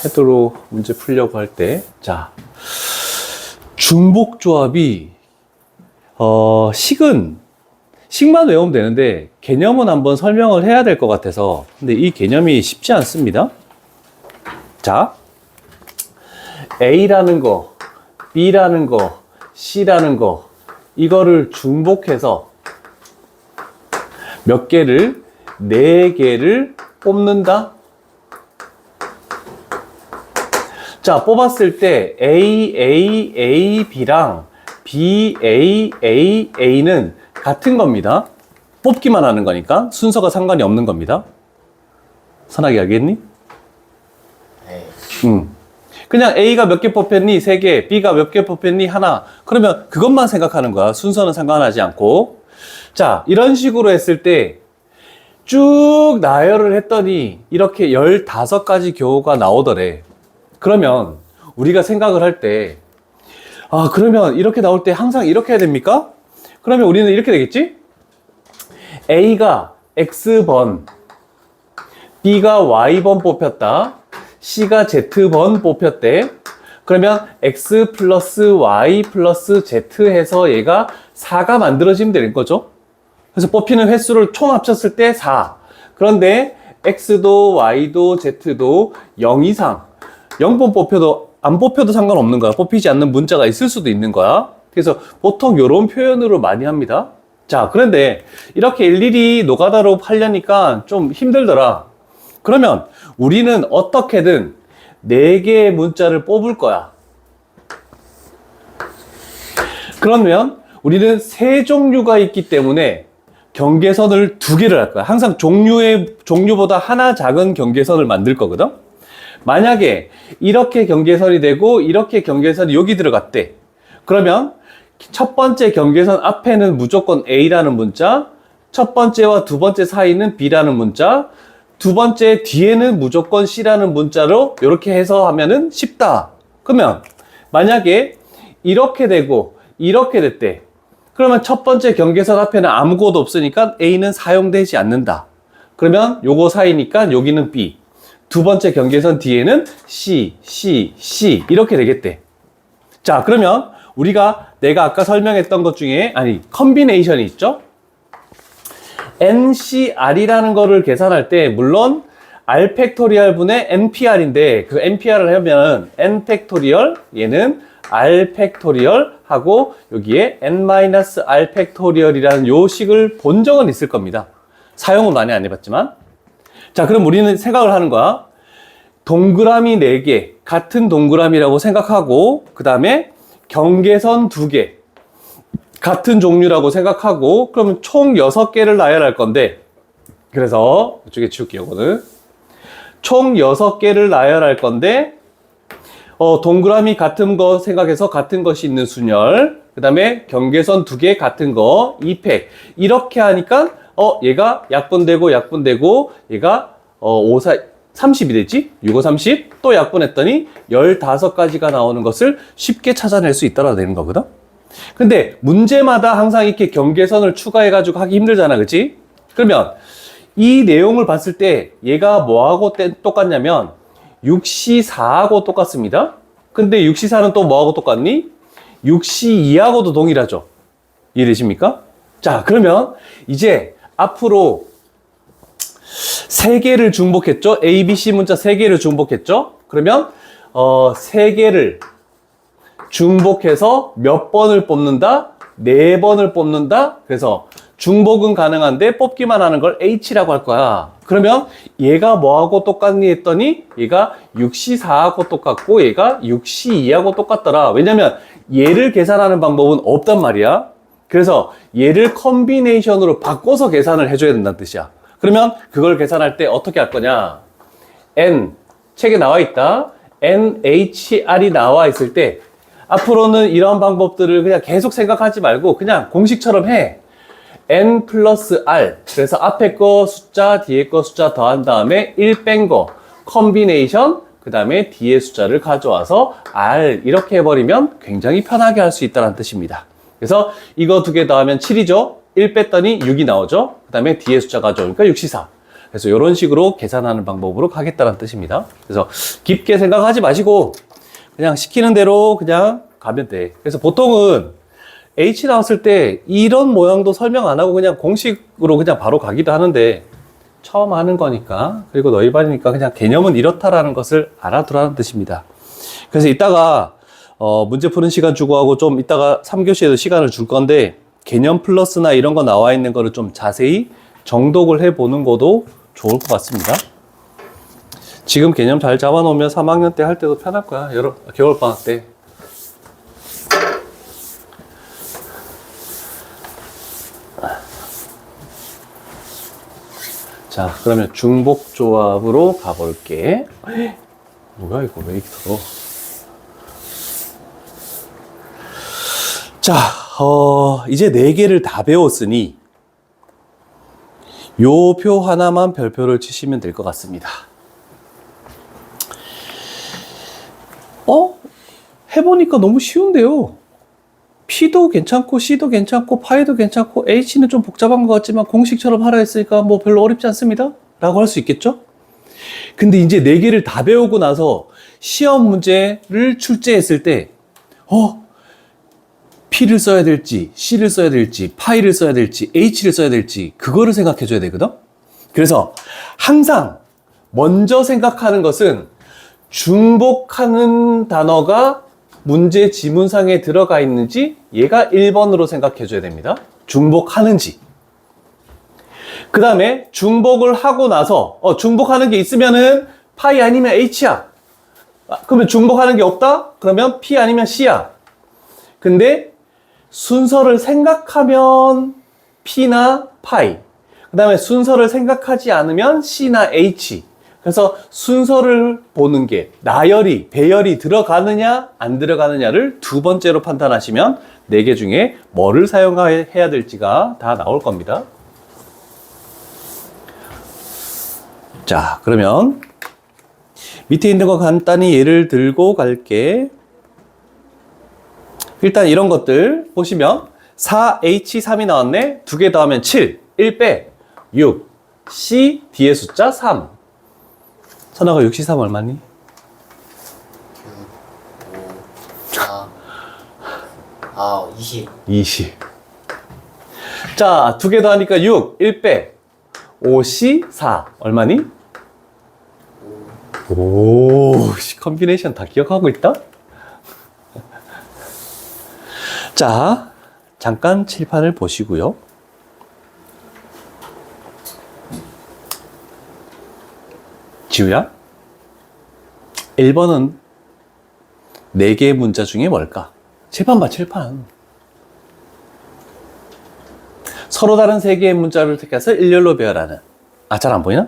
S1: 헤드로 문제 풀려고 할 때. 자, 중복조합이 식만 외우면 되는데 개념은 한번 설명을 해야 될 것 같아서. 근데 이 개념이 쉽지 않습니다. 자, A라는 거, B라는 거, C라는 거, 이거를 중복해서 몇 개를? 4개를 뽑는다? 자, 뽑았을 때 A, B랑 B, A는 같은 겁니다. 뽑기만 하는 거니까 순서가 상관이 없는 겁니다. 선하게 알겠니?
S2: 네.
S1: 그냥 A가 몇 개 뽑혔니? 3개. B가 몇 개 뽑혔니? 하나. 그러면 그것만 생각하는 거야. 순서는 상관하지 않고. 자, 이런 식으로 했을 때 쭉 나열을 했더니 이렇게 15가지 교호가 나오더래. 그러면 우리가 생각을 할 때, 그러면 이렇게 나올 때 항상 이렇게 해야 됩니까? 그러면 우리는 이렇게 되겠지? A가 X번, B가 Y번 뽑혔다, C가 Z번 뽑혔대. 그러면 X 플러스 Y 플러스 Z 해서 얘가 4가 만들어지면 되는 거죠. 그래서 뽑히는 횟수를 총 합쳤을 때 4. 그런데 X도 Y도 Z도 0 이상, 0번 뽑혀도 안 뽑혀도 상관없는 거야. 뽑히지 않는 문자가 있을 수도 있는 거야. 그래서 보통 이런 표현으로 많이 합니다. 자, 그런데 이렇게 일일이 노가다로 하려니까 좀 힘들더라. 그러면 우리는 어떻게든 4개의 문자를 뽑을 거야. 그러면 우리는 3종류가 있기 때문에 경계선을 2개를 할 거야. 항상 종류보다 하나 작은 경계선을 만들 거거든. 만약에 이렇게 경계선이 되고 이렇게 경계선이 여기 들어갔대. 그러면 첫 번째 경계선 앞에는 무조건 A라는 문자, 첫 번째와 두 번째 사이는 B라는 문자, 두 번째 뒤에는 무조건 C라는 문자로 이렇게 해서 하면은 쉽다. 그러면 만약에 이렇게 되고 이렇게 됐대. 그러면 첫 번째 경계선 앞에는 아무것도 없으니까 A는 사용되지 않는다. 그러면 요거 사이니까 여기는 B. 두 번째 경계선 뒤에는 C, C, C 이렇게 되겠대. 자, 그러면 내가 아까 설명했던 것 중에 컨비네이션이 있죠? NCR이라는 거를 계산할 때 물론 R 팩토리얼 분의 NPR인데 그 NPR을 하면 N 팩토리얼 얘는 R 팩토리얼 하고 여기에 N-R 팩토리얼이라는 요 식을 본 적은 있을 겁니다. 사용은 많이 안 해봤지만. 자, 그럼 우리는 생각을 하는 거야. 동그라미 4개, 같은 동그라미라고 생각하고, 그 다음에 경계선 2개, 같은 종류라고 생각하고, 그러면 총 6개를 나열할 건데, 그래서, 이쪽에 치울게요, 이거는. 총 6개를 나열할 건데, 동그라미 같은 거 생각해서 같은 것이 있는 순열, 그 다음에 경계선 2개 같은 거, 2팩. 이렇게 하니까, 얘가 약분되고, 얘가, 30이 됐지? 6, 5, 30. 또 약분했더니 15가지가 나오는 것을 쉽게 찾아낼 수 있다라 되는 거거든? 근데 문제마다 항상 이렇게 경계선을 추가해가지고 하기 힘들잖아, 그치? 그러면 이 내용을 봤을 때 얘가 뭐하고 똑같냐면 6C4하고 똑같습니다. 근데 6C4는 또 뭐하고 똑같니? 6C2하고도 동일하죠. 이해되십니까? 자, 그러면 이제 앞으로 3개를 중복했죠? A, B, C 문자 3개를 중복했죠? 그러면 3개를 중복해서 몇 번을 뽑는다? 4번을 뽑는다? 그래서 중복은 가능한데 뽑기만 하는 걸 H라고 할 거야. 그러면 얘가 뭐하고 똑같니 했더니 얘가 6C4하고 똑같고 얘가 6C2하고 똑같더라. 왜냐면 얘를 계산하는 방법은 없단 말이야. 그래서 얘를 컨비네이션으로 바꿔서 계산을 해줘야 된다는 뜻이야. 그러면 그걸 계산할 때 어떻게 할 거냐? N, 책에 나와 있다. NHR이 나와 있을 때 앞으로는 이런 방법들을 그냥 계속 생각하지 말고 그냥 공식처럼 해. N 플러스 R. 그래서 앞에 거 숫자, 뒤에 거 숫자 더한 다음에 1 뺀 거. 컨비네이션. 그 다음에 뒤에 숫자를 가져와서 R. 이렇게 해버리면 굉장히 편하게 할 수 있다는 뜻입니다. 그래서 이거 2개 더하면 7이죠? 1 뺐더니 6이 나오죠? 그 다음에 뒤에 숫자 가져오니까 6C4. 그래서 이런 식으로 계산하는 방법으로 가겠다는 뜻입니다. 그래서 깊게 생각하지 마시고 그냥 시키는 대로 그냥 가면 돼. 그래서 보통은 H 나왔을 때 이런 모양도 설명 안 하고 그냥 공식으로 그냥 바로 가기도 하는데 처음 하는 거니까 그리고 너희 반이니까 그냥 개념은 이렇다라는 것을 알아두라는 뜻입니다. 그래서 이따가 문제 푸는 시간 주고 하고 좀 이따가 3교시에도 시간을 줄 건데 개념 플러스나 이런 거 나와 있는 거를 좀 자세히 정독을 해보는 것도 좋을 것 같습니다. 지금 개념 잘 잡아놓으면 3학년 때 할 때도 편할 거야. 겨울방학 때. 자, 그러면 중복조합으로 가볼게. 뭐야, 이거 왜 이렇게 더러 자, 이제 4개를 다 배웠으니 요 표 하나만 별표를 치시면 될 것 같습니다. 해보니까 너무 쉬운데요. P도 괜찮고 C도 괜찮고 파이도 괜찮고 H는 좀 복잡한 것 같지만 공식처럼 하라 했으니까 뭐 별로 어렵지 않습니다 라고 할 수 있겠죠. 근데 이제 4개를 다 배우고 나서 시험 문제를 출제했을 때 P를 써야 될지 C를 써야 될지 파이를 써야 될지 H를 써야 될지 그거를 생각해 줘야 되거든. 그래서 항상 먼저 생각하는 것은 중복하는 단어가 문제 지문상에 들어가 있는지 얘가 1번으로 생각해 줘야 됩니다. 중복하는지. 그 다음에 중복을 하고 나서 중복하는 게 있으면은 파이 아니면 H야. 그러면 중복하는 게 없다? 그러면 P 아니면 C야. 근데 순서를 생각하면 P나 파이. 그 다음에 순서를 생각하지 않으면 C나 H. 그래서 순서를 보는 게 나열이, 배열이 들어가느냐 안 들어가느냐를 두 번째로 판단하시면 4개 중에 뭐를 사용해야 될지가 다 나올 겁니다. 자, 그러면 밑에 있는 거 간단히 예를 들고 갈게. 일단 이런 것들 보시면 4H3이 나왔네. 두 개 더하면 7, 1 빼, 6, C, 뒤에 숫자 3. 선아가 6, C, 3 얼마니?
S2: 6, 5, 4, 20.
S1: 20. 자, 두 개 더하니까 6, 1 빼, 5C, 4. 얼마니? 오, 컨비네이션 다 기억하고 있다? 자, 잠깐 칠판을 보시고요. 지우야, 1번은 4개의 문자 중에 뭘까? 칠판 봐, 칠판. 서로 다른 3개의 문자를 택해서 일렬로 배열하는. 아, 잘 안 보이나?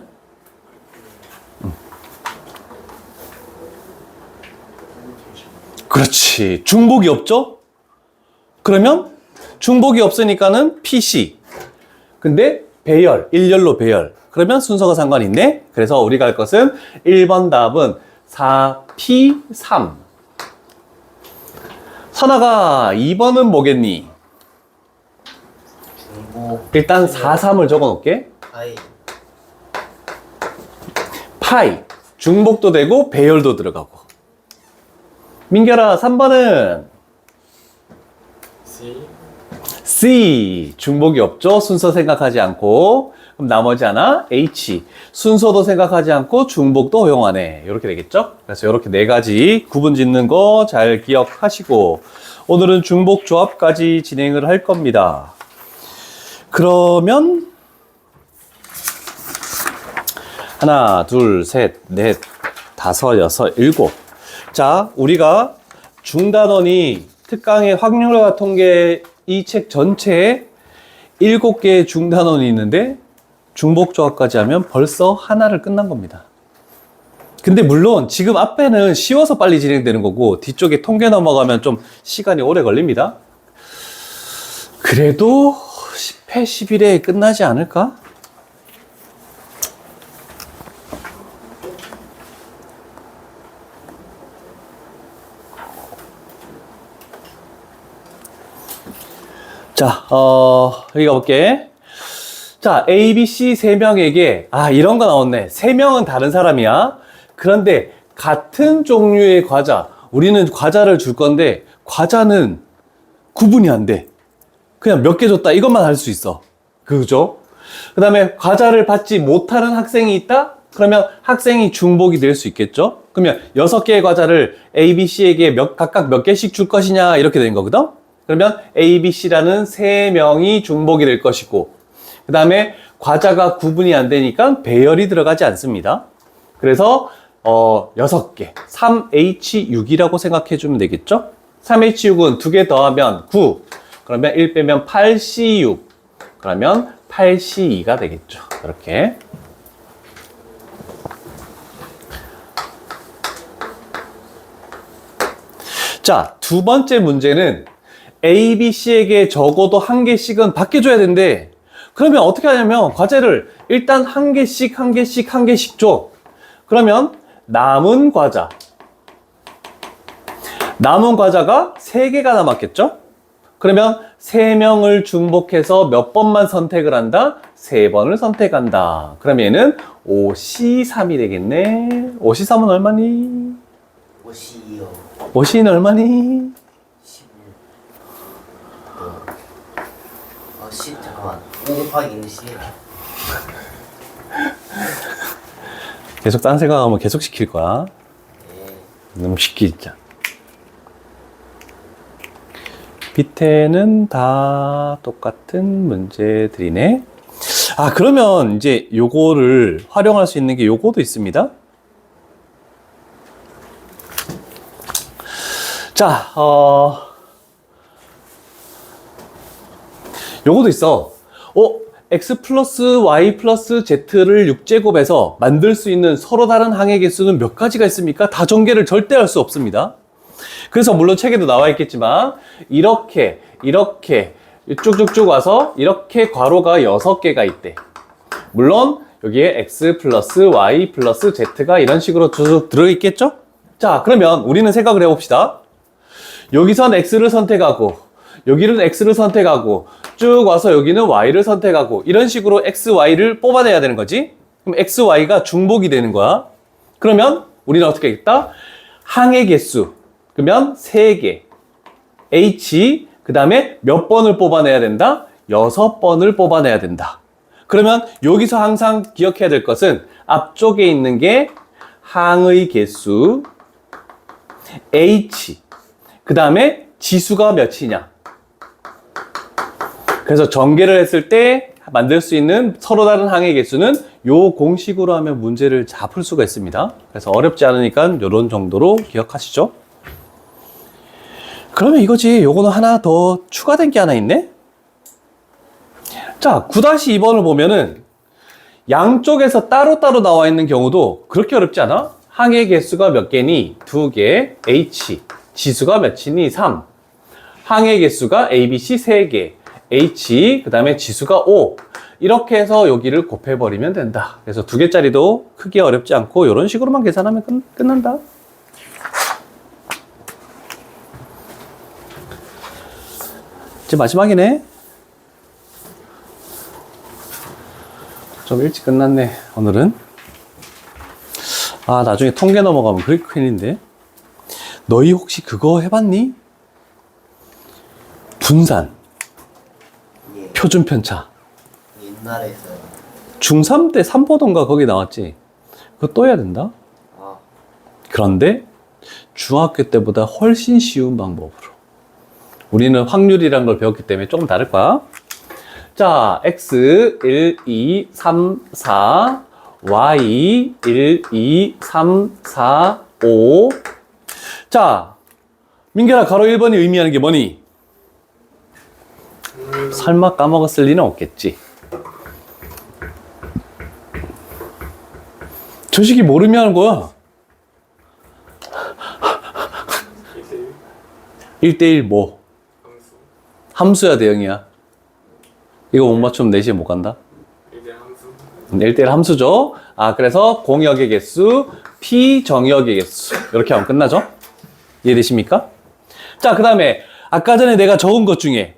S1: 그렇지. 중복이 없죠? 그러면 중복이 없으니까는 PC. 근데 배열, 일렬로 배열. 그러면 순서가 상관이 있네. 그래서 우리가 할 것은 1번 답은 4P3. 선아가 2번은 뭐겠니?
S2: 중복.
S1: 일단 4, 3을 적어 놓을게.
S2: 파이.
S1: 파이. 중복도 되고 배열도 들어가고. 민결아, 3번은
S2: C.
S1: C. 중복이 없죠? 순서 생각하지 않고. 그럼 나머지 하나 H. 순서도 생각하지 않고 중복도 허용하네. 이렇게 되겠죠? 그래서 이렇게 4가지 구분 짓는 거 잘 기억하시고 오늘은 중복 조합까지 진행을 할 겁니다. 그러면 하나, 둘, 셋, 넷, 다섯, 여섯, 일곱. 자, 우리가 중단원이 특강의 확률화 통계 이 책 전체에 7개의 중단원이 있는데 중복조합까지 하면 벌써 하나를 끝난 겁니다. 근데 물론 지금 앞에는 쉬워서 빨리 진행되는 거고 뒤쪽에 통계 넘어가면 좀 시간이 오래 걸립니다. 그래도 10회, 11회에 끝나지 않을까? 자, 여기 가볼게. 자, A, B, C 3명에게, 이런 거 나왔네. 3명은 다른 사람이야. 그런데 같은 종류의 과자, 우리는 과자를 줄 건데, 과자는 구분이 안 돼. 그냥 몇 개 줬다. 이것만 할 수 있어. 그죠? 그 다음에 과자를 받지 못하는 학생이 있다? 그러면 학생이 중복이 될 수 있겠죠? 그러면 6개의 과자를 A, B, C에게 각각 몇 개씩 줄 것이냐, 이렇게 된 거거든? 그러면 A, B, C라는 3명이 중복이 될 것이고 그 다음에 과자가 구분이 안 되니까 배열이 들어가지 않습니다. 그래서 6개 3H6이라고 생각해 주면 되겠죠? 3H6은 2개 더하면 9 그러면 1 빼면 8C6 그러면 8C2가 되겠죠. 이렇게 자, 두 번째 문제는 A, B, C에게 적어도 1개씩은 밖에줘야 되는데 그러면 어떻게 하냐면 과제를 일단 1개씩 1개씩 1개씩 줘. 그러면 남은 과자가 3개가 남았겠죠? 그러면 3명을 중복해서 몇 번만 선택을 한다? 3번을 선택한다. 그럼 얘는 5C3이 되겠네. 5C3은 얼마니?
S2: 5C요.
S1: 5C는 얼마니?
S2: 10 잠깐만. 5 곱하기 1C.
S1: 계속 딴 생각하면 계속 시킬 거야. 너무 쉽게 진짜. 밑에는 다 똑같은 문제들이네. 그러면 이제 요거를 활용할 수 있는 게 요거도 있습니다. 자, 요거도 있어. x 플러스 y 플러스 z를 6제곱해서 만들 수 있는 서로 다른 항의 개수는 몇 가지가 있습니까? 다 전개를 절대 할 수 없습니다. 그래서 물론 책에도 나와 있겠지만 이렇게 쭉쭉쭉 와서 이렇게 괄호가 6개가 있대. 물론 여기에 x 플러스 y 플러스 z가 이런 식으로 쭉 들어있겠죠? 자, 그러면 우리는 생각을 해봅시다. 여기선 x를 선택하고 여기는 x를 선택하고 쭉 와서 여기는 y를 선택하고 이런 식으로 x, y를 뽑아내야 되는 거지. 그럼 x, y가 중복이 되는 거야. 그러면 우리는 어떻게 하겠다? 항의 개수 그러면 3개 h 그 다음에 몇 번을 뽑아내야 된다? 6번을 뽑아내야 된다. 그러면 여기서 항상 기억해야 될 것은 앞쪽에 있는 게 항의 개수 h 그 다음에 지수가 몇이냐. 그래서 전개를 했을 때 만들 수 있는 서로 다른 항의 개수는 요 공식으로 하면 문제를 잘 풀 수가 있습니다. 그래서 어렵지 않으니까 요런 정도로 기억하시죠. 그러면 이거지. 요거는 하나 더 추가된 게 하나 있네. 자, 9-2번을 보면은 양쪽에서 따로따로 나와 있는 경우도 그렇게 어렵지 않아? 항의 개수가 몇 개니? 2개. H. 지수가 몇이니? 3. 항의 개수가 A, B, C 3개. H. 그 다음에 지수가 5. 이렇게 해서 여기를 곱해버리면 된다. 그래서 2개짜리도 크게 어렵지 않고 이런 식으로만 계산하면 끝난다. 이제 마지막이네. 좀 일찍 끝났네, 오늘은. 아, 나중에 통계 넘어가면 그게 큰일인데. 너희 혹시 그거 해봤니? 분산,
S2: 예.
S1: 표준 편차.
S2: 옛날에 했어요.
S1: 중3 때 3보던가 거기 나왔지? 그거 또 해야 된다?
S2: 아,
S1: 그런데 중학교 때보다 훨씬 쉬운 방법으로. 우리는 확률이란 걸 배웠기 때문에 조금 다를 거야. 자, x 1, 2, 3, 4, y 1, 2, 3, 4, 5. 자, 민결아, 가로 1번이 의미하는 게 뭐니? 설마 까먹었을 리는 없겠지. 저 식이 뭘 의미하는 거야? 1대1 뭐? 함수야, 대형이야? 이거 못 맞추면 4시에 못 간다? 1대1 함수죠. 아, 그래서 공역의 개수, 피정역의 개수. 이렇게 하면 끝나죠? 이해되십니까? 자, 그 다음에 아까 전에 내가 적은 것 중에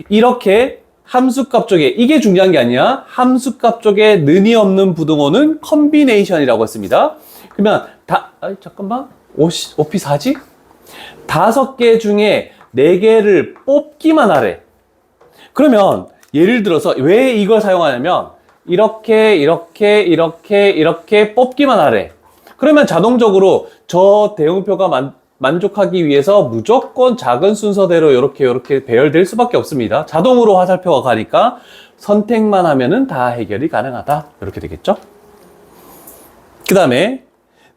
S1: 이렇게 함수값 쪽에, 이게 중요한 게 아니야. 함수값 쪽에 는이 없는 부등호는 컨비네이션이라고 했습니다. 그러면 잠깐만. 5P4지? 5개 중에 4개를 뽑기만 하래. 그러면 예를 들어서 왜 이걸 사용하냐면 이렇게 뽑기만 하래. 그러면 자동적으로 저 대응표가 만족하기 위해서 무조건 작은 순서대로 이렇게 배열될 수밖에 없습니다. 자동으로 화살표가 가니까 선택만 하면은 다 해결이 가능하다. 이렇게 되겠죠? 그 다음에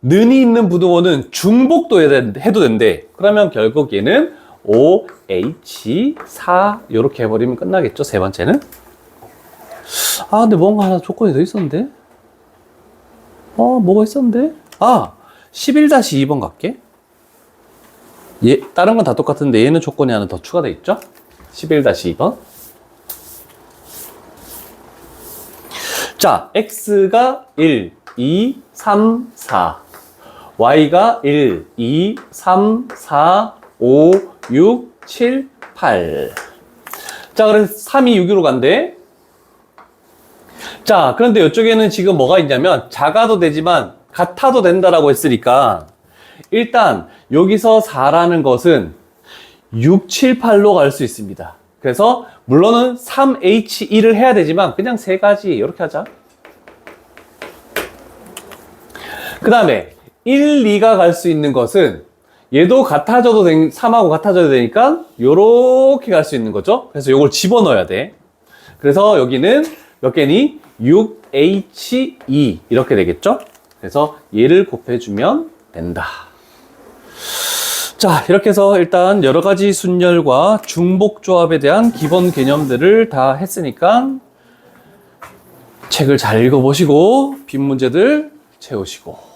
S1: 는이 있는 부등호는 중복도 해도 된대. 그러면 결국 얘는 OH4 이렇게 해버리면 끝나겠죠? 세 번째는. 아, 근데 뭔가 하나 조건이 더 있었는데? 뭐가 있었는데? 11-2번 갈게. 다른 건 다 똑같은데 얘는 조건이 하나 더 추가되어 있죠? 11-2번. 자, x가 1, 2, 3, 4. y가 1, 2, 3, 4, 5, 6, 7, 8. 자, 그래서 3이 6으로 간대. 자, 그런데 이쪽에는 지금 뭐가 있냐면 작아도 되지만 같아도 된다라고 했으니까 일단 여기서 4라는 것은 6, 7, 8로 갈 수 있습니다. 그래서 물론은 3H2를 해야 되지만 그냥 세 가지 이렇게 하자. 그 다음에 1, 2가 갈 수 있는 것은 얘도 같아져도 3하고 같아져야 되니까 요렇게 갈 수 있는 거죠. 그래서 요걸 집어넣어야 돼. 그래서 여기는 몇 개니? 6H2 이렇게 되겠죠. 그래서 얘를 곱해주면 된다. 자, 이렇게 해서 일단 여러 가지 순열과 중복조합에 대한 기본 개념들을 다 했으니까 책을 잘 읽어보시고 빈 문제들 채우시고